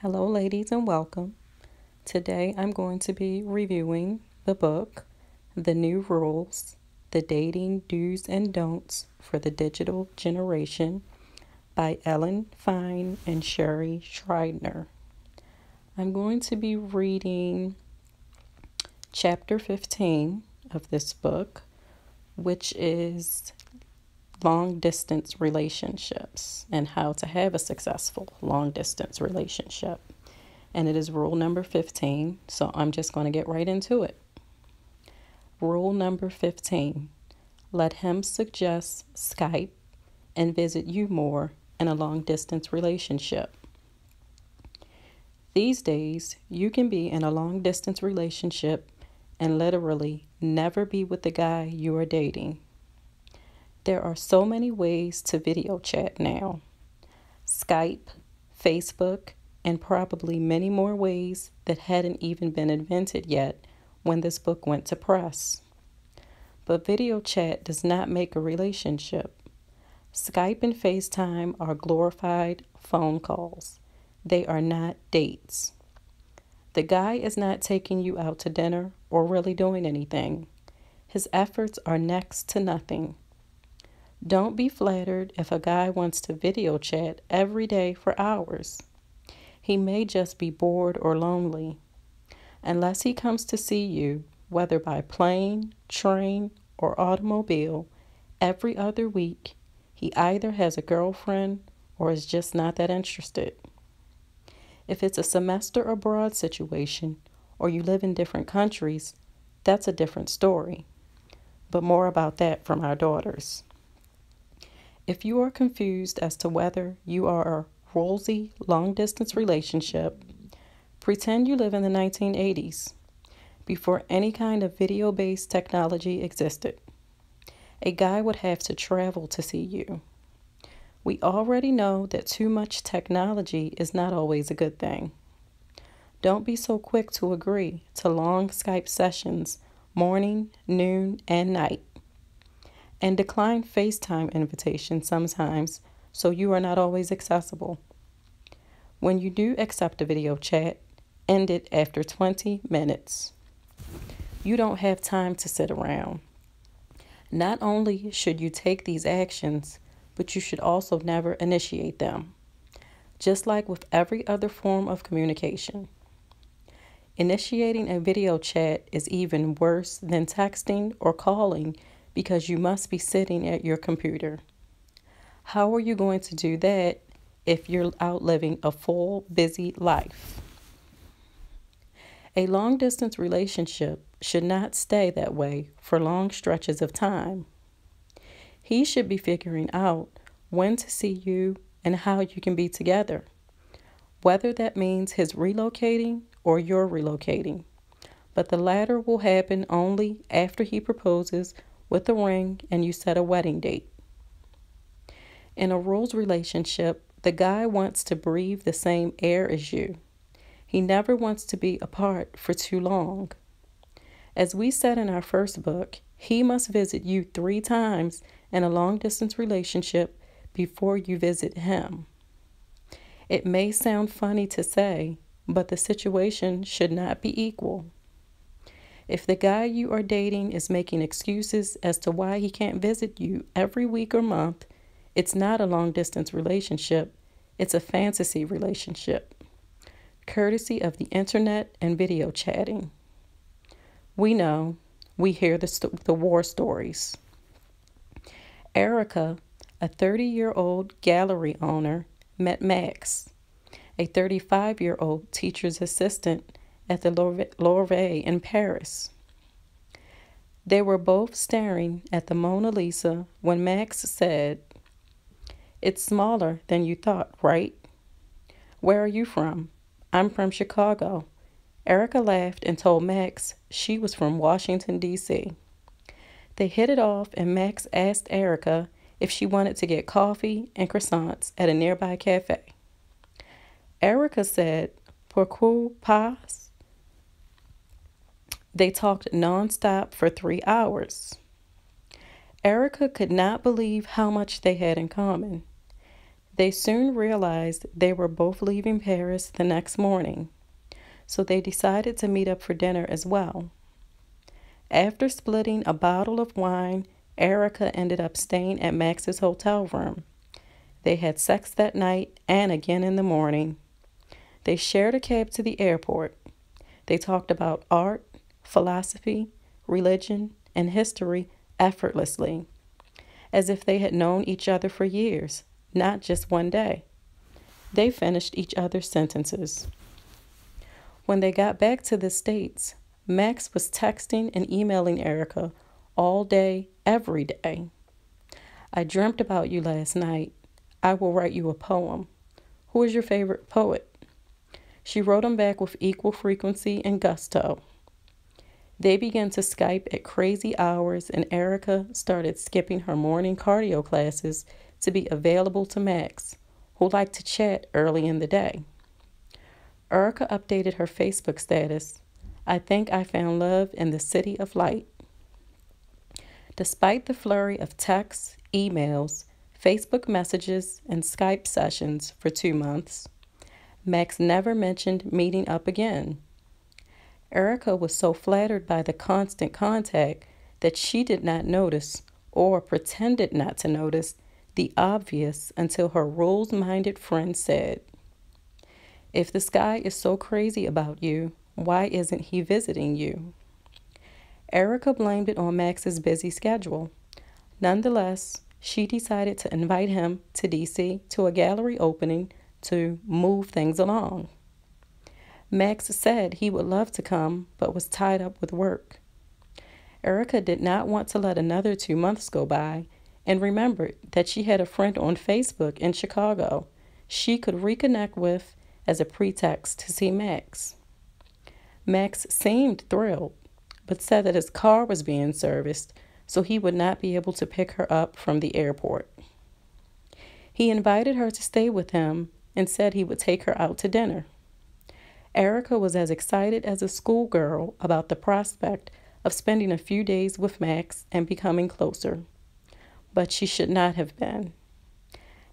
Hello, ladies, and welcome. Today I'm going to be reviewing the book, The New Rules, The Dating Do's and Don'ts for the Digital Generation by Ellen Fein and Sherrie Schneider. I'm going to be reading chapter 15 of this book, which is long distance relationships and how to have a successful long distance relationship. And it is rule number 15, so I'm just going to get right into it. Rule number 15, let him suggest Skype and visit you more in a long distance relationship. These days, you can be in a long distance relationship and literally never be with the guy you are dating. There are so many ways to video chat now. Skype, Facebook, and probably many more ways that hadn't even been invented yet when this book went to press. But video chat does not make a relationship. Skype and FaceTime are glorified phone calls. They are not dates. The guy is not taking you out to dinner or really doing anything. His efforts are next to nothing. Don't be flattered if a guy wants to video chat every day for hours. He may just be bored or lonely. Unless he comes to see you, whether by plane, train, or automobile, every other week, he either has a girlfriend or is just not that interested. If it's a semester abroad situation or you live in different countries, that's a different story. But more about that from our daughters. If you are confused as to whether you are a rosy long-distance relationship, pretend you live in the 1980s, before any kind of video-based technology existed. A guy would have to travel to see you. We already know that too much technology is not always a good thing. Don't be so quick to agree to long Skype sessions morning, noon, and night. And decline FaceTime invitations sometimes so you are not always accessible. When you do accept a video chat, end it after 20 minutes. You don't have time to sit around. Not only should you take these actions, but you should also never initiate them, just like with every other form of communication. Initiating a video chat is even worse than texting or calling because you must be sitting at your computer. How are you going to do that if you're out living a full, busy life? A long-distance relationship should not stay that way for long stretches of time. He should be figuring out when to see you and how you can be together, whether that means his relocating or you're relocating. But the latter will happen only after he proposes with a ring and you set a wedding date. In a rules relationship, the guy wants to breathe the same air as you. He never wants to be apart for too long. As we said in our first book, he must visit you 3 times in a long-distance relationship before you visit him. It may sound funny to say, but the situation should not be equal. If the guy you are dating is making excuses as to why he can't visit you every week or month, it's not a long-distance relationship, it's a fantasy relationship, courtesy of the internet and video chatting. We know, we hear the war stories. Erica, a 30-year-old gallery owner, met Max, a 35-year-old teacher's assistant at the Louvre in Paris. They were both staring at the Mona Lisa when Max said, "It's smaller than you thought, right? Where are you from?" "I'm from Chicago." Erica laughed and told Max she was from Washington, D.C. They hit it off and Max asked Erica if she wanted to get coffee and croissants at a nearby cafe. Erica said, "Pourquoi pas?" They talked nonstop for 3 hours. Erica could not believe how much they had in common. They soon realized they were both leaving Paris the next morning, so they decided to meet up for dinner as well. After splitting a bottle of wine, Erica ended up staying at Max's hotel room. They had sex that night and again in the morning. They shared a cab to the airport. They talked about art, philosophy, religion, and history effortlessly, as if they had known each other for years, not just one day. They finished each other's sentences. When they got back to the States, Max was texting and emailing Erica all day, every day. I dreamt about you last night. I will write you a poem. Who is your favorite poet? She wrote him back with equal frequency and gusto. They began to Skype at crazy hours, and Erica started skipping her morning cardio classes to be available to Max, who liked to chat early in the day. Erica updated her Facebook status, "I think I found love in the city of light." Despite the flurry of texts, emails, Facebook messages, and Skype sessions for 2 months, Max never mentioned meeting up again. Erica was so flattered by the constant contact that she did not notice, or pretended not to notice, the obvious until her rules-minded friend said, "If this guy is so crazy about you, why isn't he visiting you?" Erica blamed it on Max's busy schedule. Nonetheless, she decided to invite him to DC to a gallery opening to move things along. Max said he would love to come, but was tied up with work. Erica did not want to let another 2 months go by and remembered that she had a friend on Facebook in Chicago she could reconnect with as a pretext to see Max. Max seemed thrilled, but said that his car was being serviced, so he would not be able to pick her up from the airport. He invited her to stay with him and said he would take her out to dinner. Erica was as excited as a schoolgirl about the prospect of spending a few days with Max and becoming closer, but she should not have been.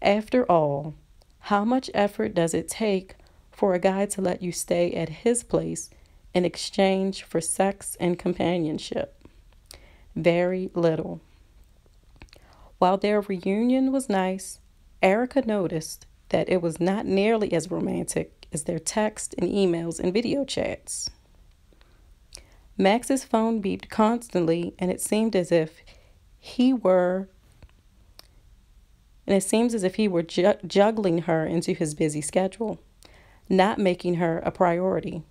After all, how much effort does it take for a guy to let you stay at his place in exchange for sex and companionship? Very little. While their reunion was nice, Erica noticed that it was not nearly as romantic as their text and emails and video chats. Max's phone beeped constantly, and it seemed as if he were juggling her into his busy schedule, not making her a priority.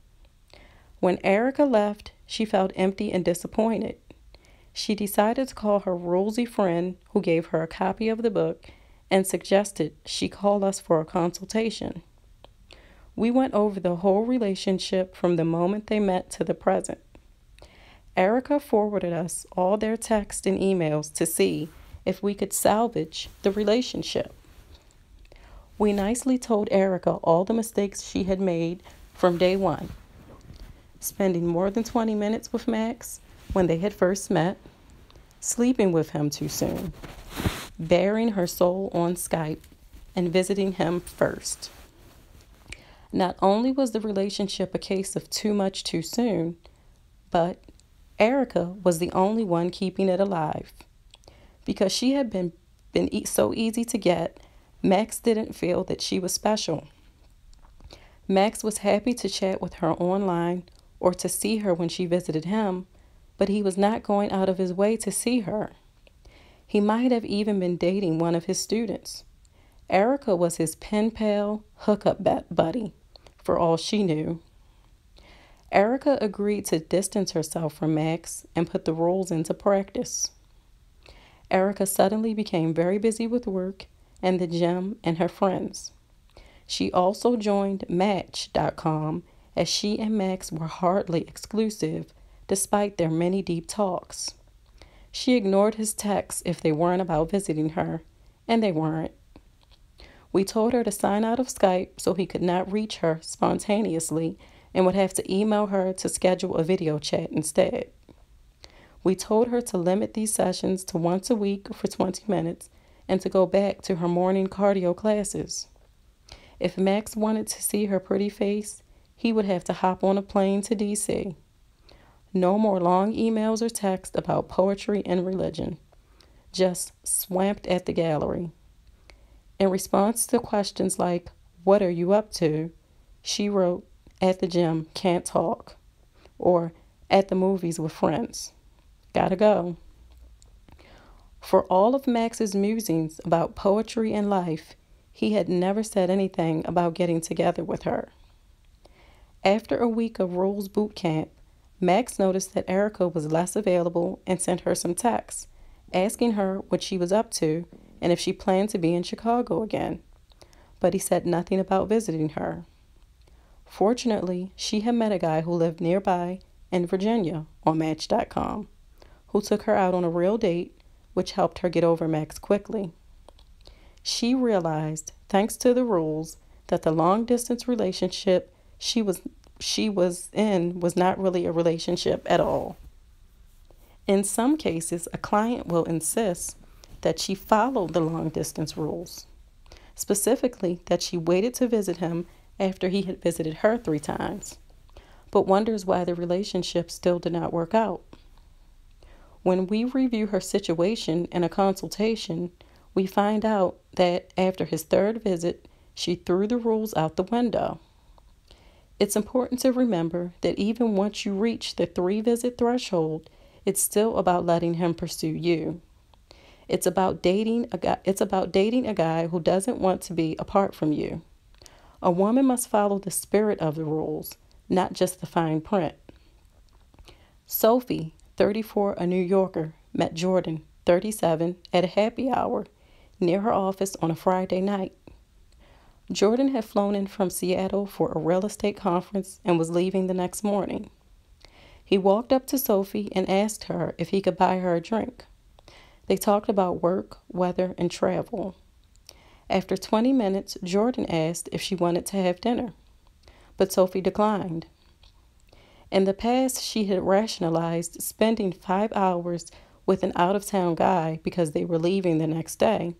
When Erica left, she felt empty and disappointed. She decided to call her rulesy friend, who gave her a copy of the book, and suggested she call us for a consultation. We went over the whole relationship from the moment they met to the present. Erica forwarded us all their texts and emails to see if we could salvage the relationship. We nicely told Erica all the mistakes she had made from day one. Spending more than 20 minutes with Max when they had first met, sleeping with him too soon, bearing her soul on Skype, and visiting him first. Not only was the relationship a case of too much too soon, but Erica was the only one keeping it alive. Because she had been so easy to get, Max didn't feel that she was special. Max was happy to chat with her online or to see her when she visited him, but he was not going out of his way to see her. He might have even been dating one of his students. Erica was his pen pal, hookup buddy, for all she knew. Erica agreed to distance herself from Max and put the rules into practice. Erica suddenly became very busy with work and the gym and her friends. She also joined Match.com, as she and Max were hardly exclusive despite their many deep talks. She ignored his texts if they weren't about visiting her, and they weren't. We told her to sign out of Skype so he could not reach her spontaneously and would have to email her to schedule a video chat instead. We told her to limit these sessions to once a week for 20 minutes and to go back to her morning cardio classes. If Max wanted to see her pretty face, he would have to hop on a plane to DC. No more long emails or texts about poetry and religion. Just swamped at the gallery. In response to questions like, "What are you up to?" she wrote, "At the gym, can't talk." Or, "At the movies with friends. Gotta go." For all of Max's musings about poetry and life, he had never said anything about getting together with her. After a week of rules boot camp, Max noticed that Erica was less available and sent her some texts, asking her what she was up to and if she planned to be in Chicago again. But he said nothing about visiting her. Fortunately, she had met a guy who lived nearby in Virginia on Match.com, who took her out on a real date, which helped her get over Max quickly. She realized, thanks to the rules, that the long-distance relationship she was in was not really a relationship at all. In some cases, a client will insist that she follow the long-distance rules, specifically that she waited to visit him after he had visited her 3 times, but wonders why the relationship still did not work out. When we review her situation in a consultation, we find out that after his 3rd visit, she threw the rules out the window. It's important to remember that even once you reach the 3-visit threshold, it's still about letting him pursue you. It's about dating a guy who doesn't want to be apart from you. A woman must follow the spirit of the rules, not just the fine print. Sophie, 34, a New Yorker, met Jordan, 37, at a happy hour near her office on a Friday night. Jordan had flown in from Seattle for a real estate conference and was leaving the next morning. He walked up to Sophie and asked her if he could buy her a drink. They talked about work, weather, and travel. After 20 minutes, Jordan asked if she wanted to have dinner, but Sophie declined. In the past, she had rationalized spending 5 hours with an out-of-town guy because they were leaving the next day,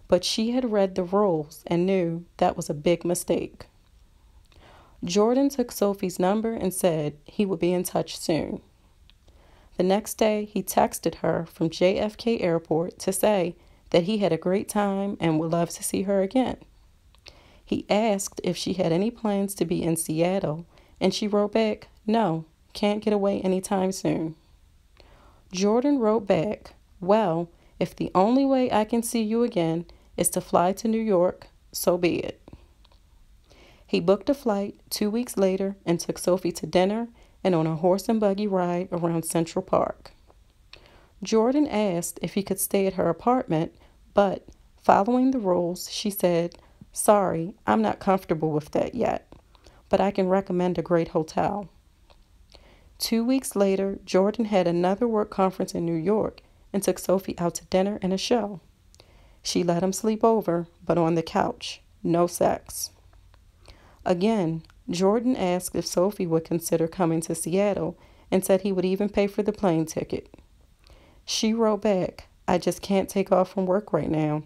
but she had read the rules and knew that was a big mistake. Jordan took Sophie's number and said he would be in touch soon. The next day, he texted her from JFK Airport to say that he had a great time and would love to see her again. He asked if she had any plans to be in Seattle, and she wrote back, "No, can't get away anytime soon." Jordan wrote back, "Well, if the only way I can see you again is to fly to New York, so be it." He booked a flight 2 weeks later and took Sophie to dinner and on a horse and buggy ride around Central Park. Jordan asked if he could stay at her apartment, but, following the rules, she said, "Sorry, I'm not comfortable with that yet, but I can recommend a great hotel." 2 weeks later, Jordan had another work conference in New York and took Sophie out to dinner and a show. She let him sleep over, but on the couch, no sex. Again, Jordan asked if Sophie would consider coming to Seattle and said he would even pay for the plane ticket. She wrote back, "I just can't take off from work right now."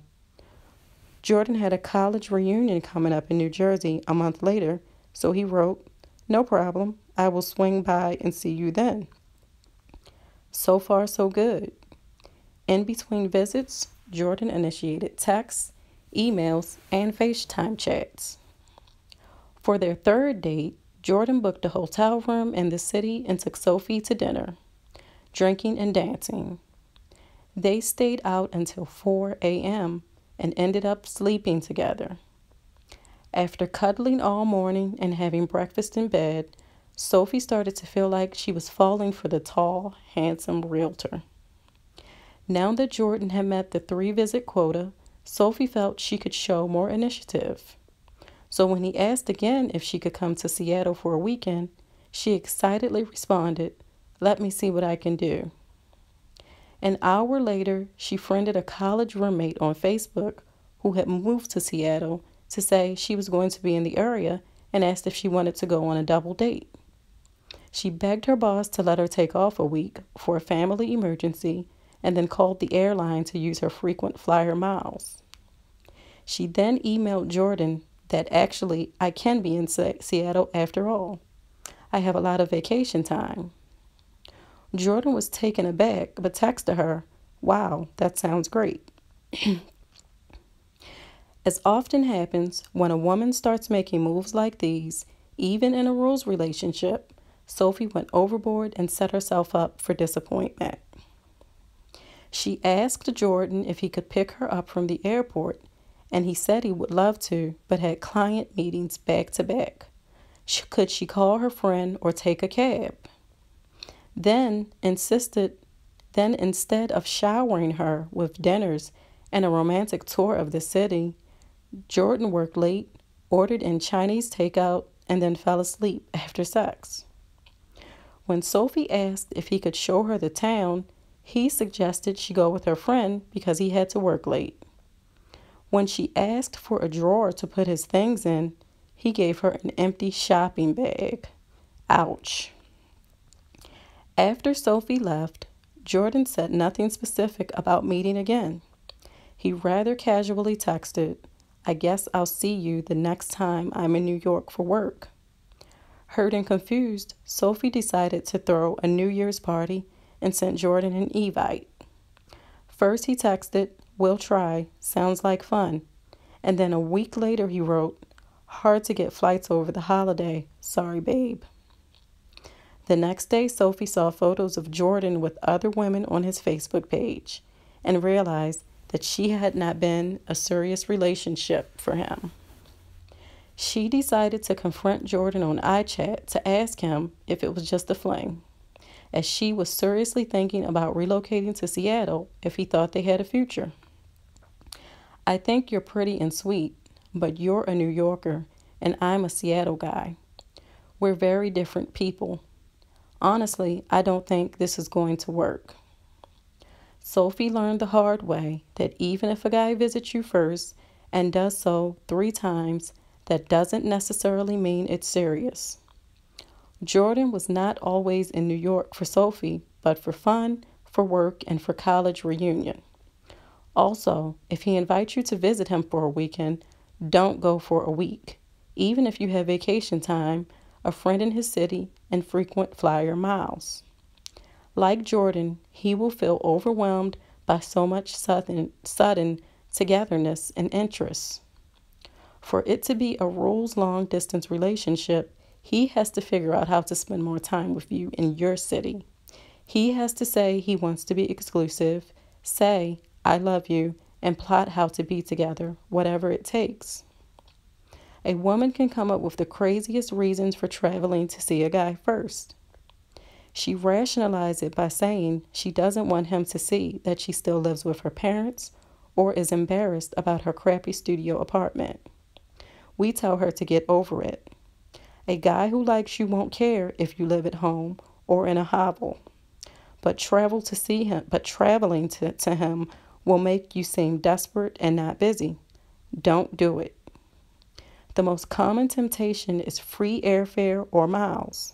Jordan had a college reunion coming up in New Jersey a month later, so he wrote, "No problem, I will swing by and see you then." So far, so good. In between visits, Jordan initiated texts, emails, and FaceTime chats. For their 3rd date, Jordan booked a hotel room in the city and took Sophie to dinner, drinking and dancing. They stayed out until 4 a.m. and ended up sleeping together. After cuddling all morning and having breakfast in bed, Sophie started to feel like she was falling for the tall, handsome realtor. Now that Jordan had met the 3-visit quota, Sophie felt she could show more initiative. So when he asked again if she could come to Seattle for a weekend, she excitedly responded, "Let me see what I can do." An hour later, she friended a college roommate on Facebook who had moved to Seattle to say she was going to be in the area and asked if she wanted to go on a double date. She begged her boss to let her take off a week for a family emergency and then called the airline to use her frequent flyer miles. She then emailed Jordan that actually I can be in Seattle after all. I have a lot of vacation time. Jordan was taken aback but texted her, "Wow, that sounds great." As often happens, when a woman starts making moves like these, even in a rules relationship, Sophie went overboard and set herself up for disappointment. She asked Jordan if he could pick her up from the airport, and he said he would love to, but had client meetings back to back. Could she call her friend or take a cab? Then instead of showering her with dinners and a romantic tour of the city, Jordan worked late, ordered in Chinese takeout, and then fell asleep after sex. When Sophie asked if he could show her the town, he suggested she go with her friend because he had to work late. When she asked for a drawer to put his things in, he gave her an empty shopping bag. Ouch. After Sophie left, Jordan said nothing specific about meeting again. He rather casually texted, "I guess I'll see you the next time I'm in New York for work." Hurt and confused, Sophie decided to throw a New Year's party and sent Jordan an Evite. First he texted, "We'll try, sounds like fun." And then a week later he wrote, "Hard to get flights over the holiday, sorry babe." The next day Sophie saw photos of Jordan with other women on his Facebook page and realized that she had not been a serious relationship for him. She decided to confront Jordan on iChat to ask him if it was just a fling, as she was seriously thinking about relocating to Seattle if he thought they had a future. "I think you're pretty and sweet, but you're a New Yorker and I'm a Seattle guy. We're very different people. Honestly, I don't think this is going to work." Sophie learned the hard way that even if a guy visits you first and does so 3 times, that doesn't necessarily mean it's serious. Jordan was not always in New York for Sophie, but for fun, for work, and for college reunion. Also, if he invites you to visit him for a weekend, don't go for a week, even if you have vacation time, a friend in his city, and frequent flyer miles. Like Jordan, he will feel overwhelmed by so much sudden togetherness and interest. For it to be a rules long-distance relationship, he has to figure out how to spend more time with you in your city. He has to say he wants to be exclusive, say, "I love you," and plot how to be together, whatever it takes. A woman can come up with the craziest reasons for traveling to see a guy first. She rationalizes it by saying she doesn't want him to see that she still lives with her parents or is embarrassed about her crappy studio apartment. We tell her to get over it. A guy who likes you won't care if you live at home or in a hovel. But traveling to him will make you seem desperate and not busy. Don't do it. The most common temptation is free airfare or miles.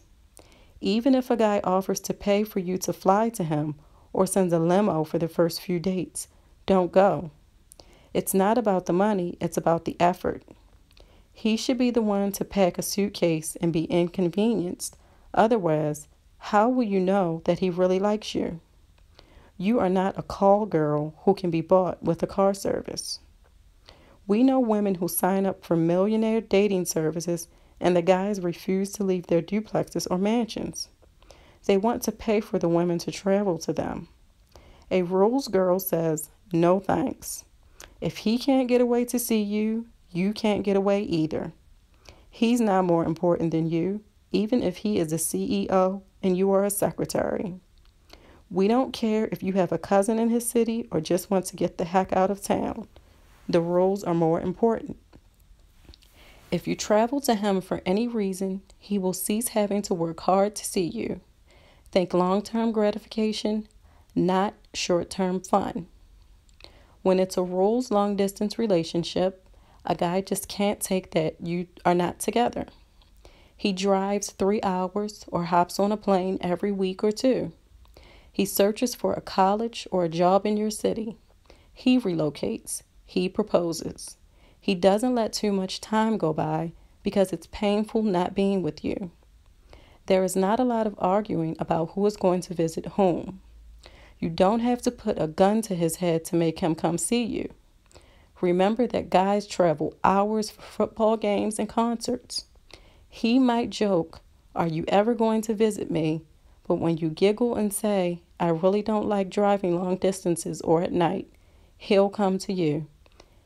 Even if a guy offers to pay for you to fly to him or sends a limo for the first few dates, don't go. It's not about the money, it's about the effort. He should be the one to pack a suitcase and be inconvenienced. Otherwise, how will you know that he really likes you? You are not a call girl who can be bought with a car service. We know women who sign up for millionaire dating services and the guys refuse to leave their duplexes or mansions. They want to pay for the women to travel to them. A rules girl says, "No thanks. If he can't get away to see you, you can't get away either. He's not more important than you, even if he is a CEO and you are a secretary. We don't care if you have a cousin in his city or just want to get the heck out of town. The rules are more important." If you travel to him for any reason, he will cease having to work hard to see you. Think long-term gratification, not short-term fun. When it's a rules long-distance relationship, a guy just can't take that you are not together. He drives 3 hours or hops on a plane every week or 2. He searches for a college or a job in your city. He relocates. He proposes. He doesn't let too much time go by because it's painful not being with you. There is not a lot of arguing about who is going to visit whom. You don't have to put a gun to his head to make him come see you. Remember that guys travel hours for football games and concerts. He might joke, "Are you ever going to visit me?" But when you giggle and say, "I really don't like driving long distances or at night," he'll come to you.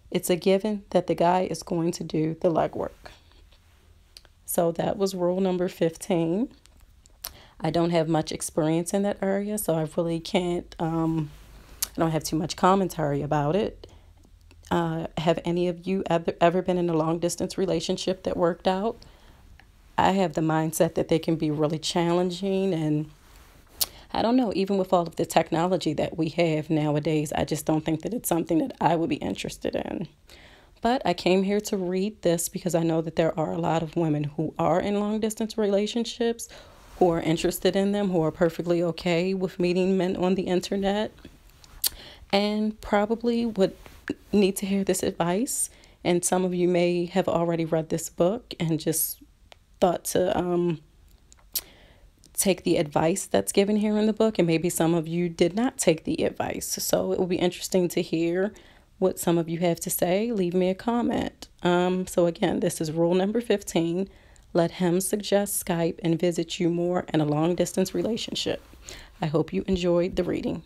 It's a given that the guy is going to do the legwork. So that was rule number 15. I don't have much experience in that area, so I really can't, I don't have too much commentary about it. Have any of you ever been in a long distance relationship that worked out? I have the mindset that they can be really challenging, and I don't know, even with all of the technology that we have nowadays, I just don't think that it's something that I would be interested in. But I came here to read this because I know that there are a lot of women who are in long distance relationships, who are interested in them, who are perfectly okay with meeting men on the internet, and probably would need to hear this advice. And some of you may have already read this book and just thought to take the advice that's given here in the book, and maybe some of you did not take the advice. So it will be interesting to hear what some of you have to say. Leave me a comment. So again, this is rule number 15. Let him suggest Skype and visit you more in a long distance relationship. I hope you enjoyed the reading.